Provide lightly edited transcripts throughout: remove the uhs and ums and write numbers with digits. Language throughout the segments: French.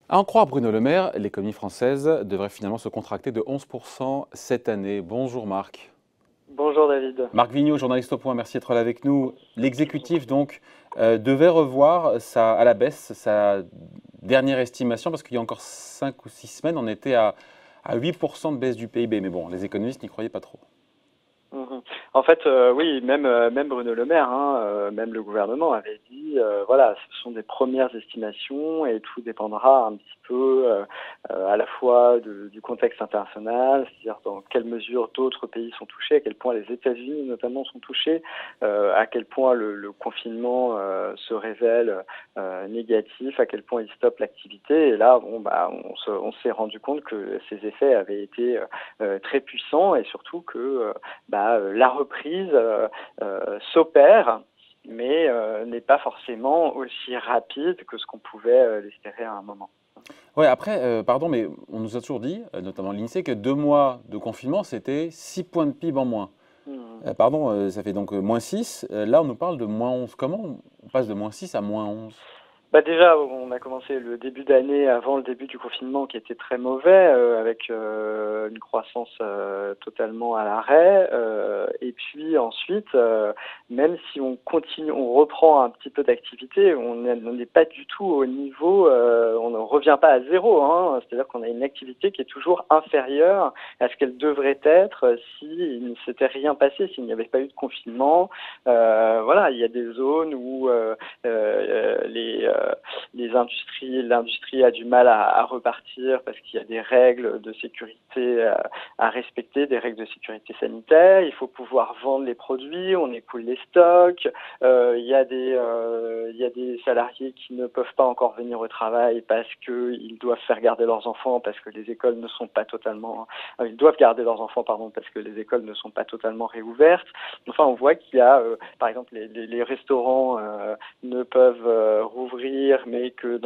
À en croire Bruno Le Maire, l'économie française devrait finalement se contracter de 11% cette année. Bonjour Marc. Bonjour David. Marc Vigneault, journaliste au Point, merci d'être là avec nous. L'exécutif donc devait revoir à la baisse sa dernière estimation parce qu'il y a encore 5 ou 6 semaines, on était à 8% de baisse du PIB. Mais bon, les économistes n'y croyaient pas trop. En fait, oui, même Bruno Le Maire, même le gouvernement avait dit, voilà, ce sont des premières estimations et tout dépendra un petit peu à la fois du contexte international, c'est-à-dire dans quelle mesure d'autres pays sont touchés, à quel point les États-Unis notamment sont touchés, à quel point le confinement se révèle négatif, à quel point il stoppe l'activité. Et là, on s'est rendu compte que ces effets avaient été très puissants et surtout que la reprise s'opère, mais n'est pas forcément aussi rapide que ce qu'on pouvait l'espérer à un moment. Ouais, après, pardon, mais on nous a toujours dit, notamment l'INSEE, que 2 mois de confinement, c'était 6 points de PIB en moins. Pardon, ça fait donc moins 6. Là, on nous parle de moins 11. Comment on passe de moins 6 à moins 11? Déjà, on a commencé le début d'année avant le début du confinement qui était très mauvais, avec une croissance totalement à l'arrêt. Et puis ensuite, même si on continue, on reprend un petit peu d'activité, on n'est pas du tout au niveau, on ne revient pas à zéro. C'est-à-dire qu'on a une activité qui est toujours inférieure à ce qu'elle devrait être s'il ne s'était rien passé, s'il n'y avait pas eu de confinement. Voilà, il y a des zones où l'industrie a du mal à repartir parce qu'il y a des règles de sécurité à respecter, des règles de sécurité sanitaire. Il faut pouvoir vendre les produits, on écoule les stocks. Il y a des salariés qui ne peuvent pas encore venir au travail parce qu'ils doivent faire garder leurs enfants, parce que les écoles ne sont pas totalement, ils doivent garder leurs enfants, pardon, parce que les écoles ne sont pas totalement réouvertes. Enfin, on voit qu'il y a, par exemple, les restaurants ne peuvent rouvrir, mais que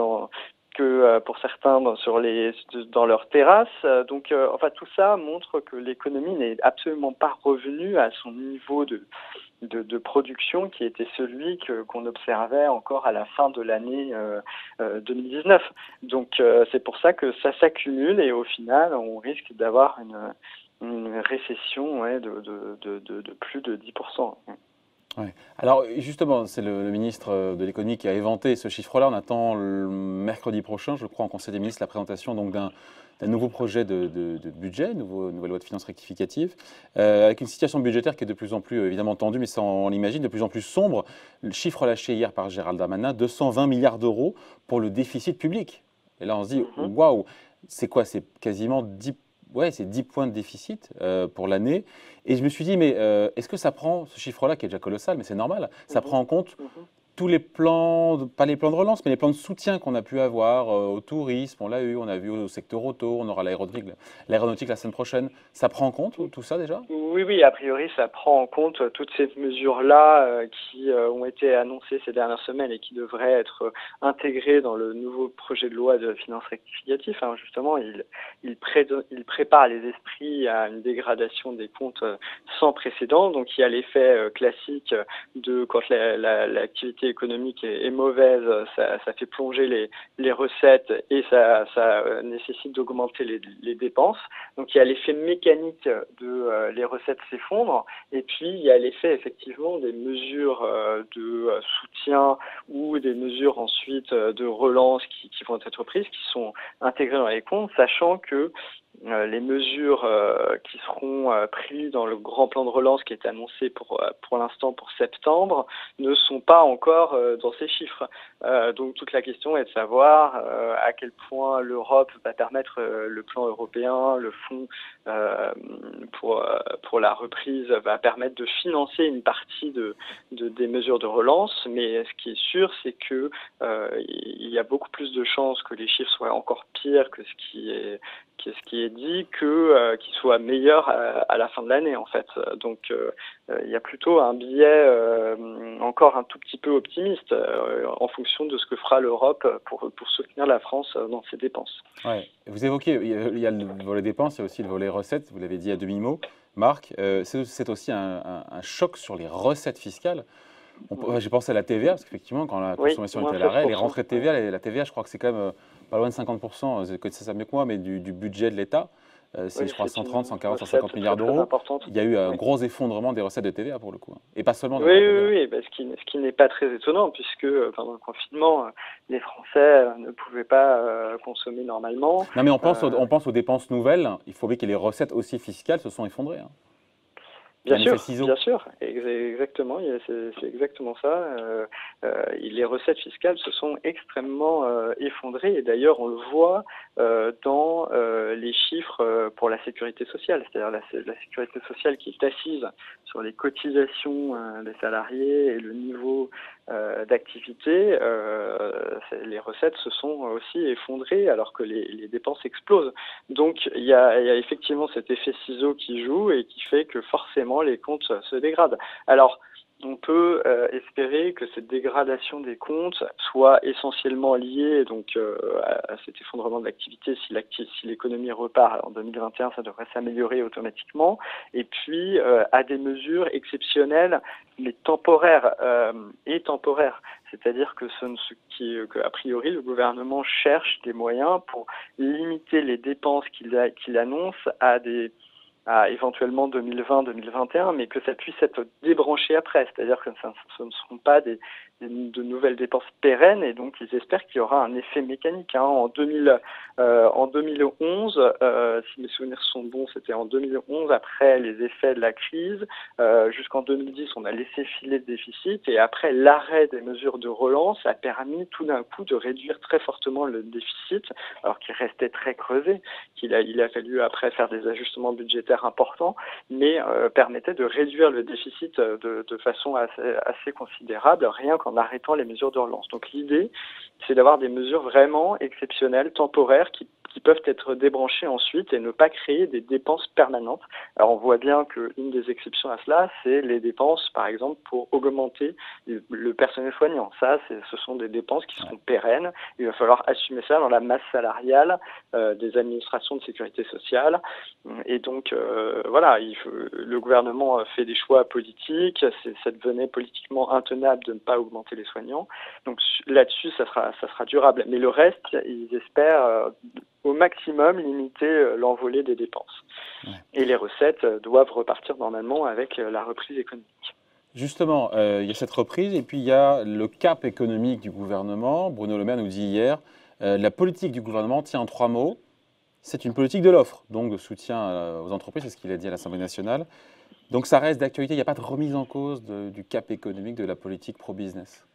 pour certains dans leurs terrasses. Donc, enfin, tout ça montre que l'économie n'est absolument pas revenue à son niveau de production qui était celui qu'on observait encore à la fin de l'année 2019. Donc, c'est pour ça que ça s'accumule et au final, on risque d'avoir une récession de plus de 10%. Ouais. Alors justement, c'est le ministre de l'économie qui a éventé ce chiffre-là. On attend le mercredi prochain, je crois, en Conseil des ministres, la présentation donc d'un nouveau projet de budget, nouvelle loi de finances rectificative, avec une situation budgétaire qui est de plus en plus évidemment tendue, mais ça on l'imagine, de plus en plus sombre. Le chiffre lâché hier par Gérald Darmanin, 220 milliards d'euros pour le déficit public. Et là on se dit, waouh, c'est quoi? C'est quasiment 10. Ouais, c'est 10 points de déficit pour l'année. Et je me suis dit, mais est-ce que ça prend, ce chiffre-là qui est déjà colossal, mais c'est normal, ça prend en compte tous les plans, pas les plans de relance, mais les plans de soutien qu'on a pu avoir au tourisme, on l'a eu, on a vu au secteur auto, on aura l'aéronautique la semaine prochaine. Ça prend en compte tout ça déjà? Oui, a priori, ça prend en compte toutes ces mesures-là qui ont été annoncées ces dernières semaines et qui devraient être intégrées dans le nouveau projet de loi de finances rectificative. Justement, il prépare les esprits à une dégradation des comptes sans précédent. Donc, il y a l'effet classique de quand l'activité économique est mauvaise, ça fait plonger les recettes et ça nécessite d'augmenter les dépenses. Donc, il y a l'effet mécanique de les recettes s'effondrent et puis il y a l'effet effectivement des mesures de soutien ou des mesures ensuite de relance qui vont être prises, qui sont intégrées dans les comptes, sachant que les mesures qui seront prises dans le grand plan de relance qui est annoncé pour l'instant pour septembre ne sont pas encore dans ces chiffres. Donc toute la question est de savoir à quel point l'Europe va permettre le plan européen, le fonds pour la reprise va permettre de financer une partie des mesures de relance, mais ce qui est sûr, c'est que il y a beaucoup plus de chances que les chiffres soient encore pires que ce qui est dit, qu'il soit meilleur à la fin de l'année en fait. Donc il y a plutôt un biais encore un tout petit peu optimiste en fonction de ce que fera l'Europe pour soutenir la France dans ses dépenses. Ouais. Vous évoquez, il y a le volet dépenses, il y a aussi le volet recettes, vous l'avez dit à demi-mot. Marc, c'est aussi un choc sur les recettes fiscales. J'ai pensé à la TVA, parce qu'effectivement, quand la consommation était à l'arrêt, les rentrées de TVA, la TVA, je crois que c'est quand même pas loin de 50%, vous connaissez ça mieux que moi, mais du budget de l'État. C'est, je crois, 130, 140, 150 milliards d'euros. Il y a eu un gros effondrement des recettes de TVA pour le coup. Et pas seulement de la TVA. Oui, bah, ce qui n'est pas très étonnant, puisque pendant le confinement, les Français ne pouvaient pas consommer normalement. Non, mais on pense aux dépenses nouvelles. Il faut bien que les recettes aussi fiscales se sont effondrées. Hein. Bien sûr, exactement, c'est exactement ça. Les recettes fiscales se sont extrêmement effondrées et d'ailleurs on le voit dans les chiffres pour la sécurité sociale, c'est-à-dire la sécurité sociale qui est assise sur les cotisations des salariés et le niveau d'activité. Les recettes se sont aussi effondrées alors que les dépenses explosent. Donc il y a effectivement cet effet ciseau qui joue et qui fait que forcément les comptes se dégradent. Alors, on peut espérer que cette dégradation des comptes soit essentiellement liée donc à cet effondrement de l'activité. Si l'économie repart en 2021, ça devrait s'améliorer automatiquement. Et puis à des mesures exceptionnelles, mais temporaires C'est-à-dire que a priori le gouvernement cherche des moyens pour limiter les dépenses qu'il annonce à éventuellement 2020-2021, mais que ça puisse être débranché après, c'est-à-dire que ce ne seront pas de nouvelles dépenses pérennes, et donc ils espèrent qu'il y aura un effet mécanique. En 2011, si mes souvenirs sont bons, c'était en 2011, après les effets de la crise, jusqu'en 2010, on a laissé filer le déficit, et après l'arrêt des mesures de relance a permis tout d'un coup de réduire très fortement le déficit, alors qu'il restait très creusé, il a fallu après faire des ajustements budgétaires importants, mais permettait de réduire le déficit de façon assez considérable, rien qu'en arrêtant les mesures de relance. Donc l'idée, c'est d'avoir des mesures vraiment exceptionnelles, temporaires, qui peuvent être débranchées ensuite et ne pas créer des dépenses permanentes. Alors on voit bien qu'une des exceptions à cela, c'est les dépenses, par exemple, pour augmenter le personnel soignant. Ça, ce sont des dépenses qui seront pérennes. Il va falloir assumer ça dans la masse salariale des administrations de sécurité sociale. Et donc, voilà, le gouvernement fait des choix politiques. Ça devenait politiquement intenable de ne pas augmenter les soignants. Donc là-dessus, ça sera durable. Mais le reste, ils espèrent au maximum limiter l'envolée des dépenses. Ouais. Et les recettes doivent repartir normalement avec la reprise économique. Justement, il y a cette reprise et puis il y a le cap économique du gouvernement. Bruno Le Maire nous dit hier, la politique du gouvernement tient en 3 mots. C'est une politique de l'offre, donc de soutien aux entreprises, c'est ce qu'il a dit à l'Assemblée nationale. Donc ça reste d'actualité, il n'y a pas de remise en cause du cap économique de la politique pro-business.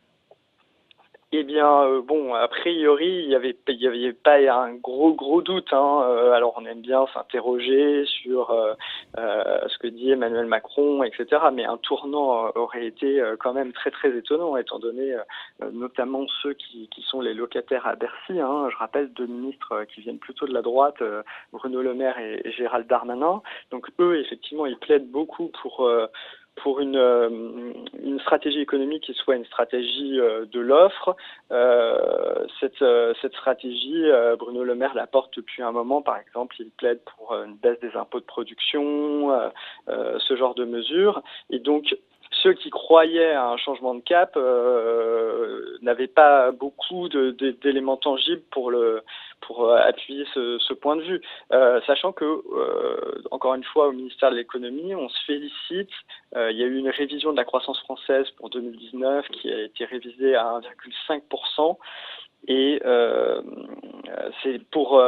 Eh bien, bon, a priori, il y avait pas un gros doute. Alors, on aime bien s'interroger sur ce que dit Emmanuel Macron, etc. Mais un tournant aurait été quand même très étonnant, étant donné notamment ceux qui sont les locataires à Bercy. Je rappelle 2 ministres qui viennent plutôt de la droite, Bruno Le Maire et Gérald Darmanin. Donc, eux, effectivement, ils plaident beaucoup pour une stratégie économique qui soit une stratégie de l'offre. Cette stratégie, Bruno Le Maire la porte depuis un moment. Par exemple, il plaide pour une baisse des impôts de production, ce genre de mesures. Et donc, ceux qui croyaient à un changement de cap n'avaient pas beaucoup d'éléments tangibles pour appuyer ce point de vue. Sachant que, encore une fois, au ministère de l'économie, on se félicite. Il y a eu une révision de la croissance française pour 2019 qui a été révisée à 1,5%. Et c'est pour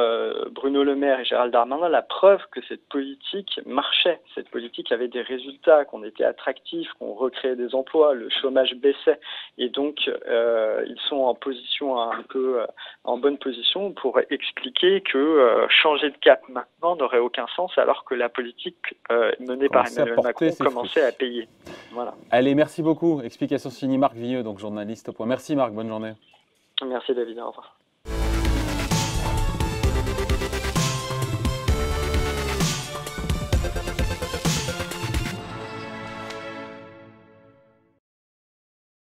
Bruno Le Maire et Gérald Darmanin la preuve que cette politique marchait. Cette politique avait des résultats, qu'on était attractif, qu'on recréait des emplois, le chômage baissait. Et donc, ils sont en position en bonne position pour expliquer que changer de cap maintenant n'aurait aucun sens alors que la politique menée par Emmanuel Macron commençait à payer. Voilà. Allez, merci beaucoup. Explication signée Marc Vieux, donc journaliste au Point. Merci Marc, bonne journée. Merci David, au revoir.